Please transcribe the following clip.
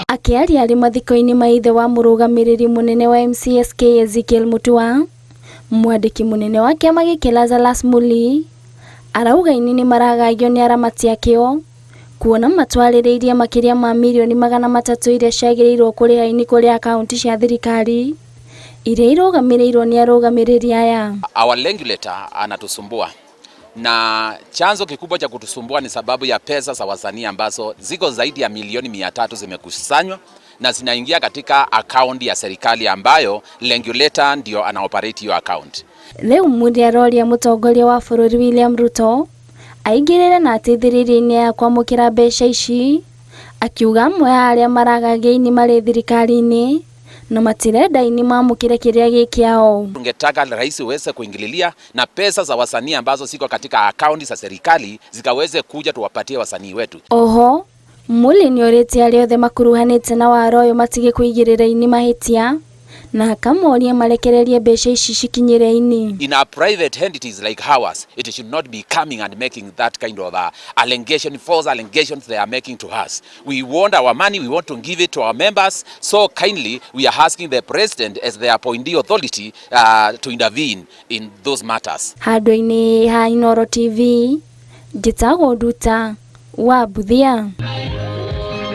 Akiaria arĩ mathiko-inĩ ma ithe wa mũrũgamĩrĩri mũnene wa MCSK Ezekiel Mutua, mwandĩki mũnene wa kĩama gĩkĩ Lazarus Muli arauga aini nĩ maragagio nĩ aramati akĩo kuona matwarĩrĩirie makĩria ma milioni 300 iria ciagĩrĩirwo kũrĩ aini kũrĩ akaunti cia thirikari iria irũgamĩrĩirwo nĩ arũgamĩrĩri aya. Our regulator anatusumbua na chanzo kikubwa cha kutusumbua ni sababu ya pesa za wasanii ambazo ziko zaidi ya milioni 300 zimekusanywa na zinaingia katika akaunti ya serikali ambayo regulator ndio anaoperate hiyo account. Leo Mudi aroria mũtongoria wa bũrũri William Ruto aingĩrĩre na ateithĩrĩrie-inĩ ya kwamũkĩra mbeca ici, akiuga amwe a arĩa maragagia aini marĩ thirikari-inĩ na matirenda aini mamũkĩre kĩrĩa gĩkĩao. Tungetaka rais uweze kuingililia na pesa za wasanii ambazo ziko katika akaunti za serikali zikaweze kuja tuwapatie wasanii wetu. Oho Muli nĩorĩtie arĩa othe makuruhanĩte na waro ũyũ matige kũigĩrĩra aini mahĩtia na akamoria marekererie mbeca ici cikinyĩre aini. In our private entities like ours, it should not be coming and making that kind of allegation, false allegations they are making to us. We want our money, we want to give it to our members, so kindly we are asking the president as the appointee authority to intervene in those matters. Handũ-inĩ ha Inooro TV, Njĩtagwo Nduta wa Buthia.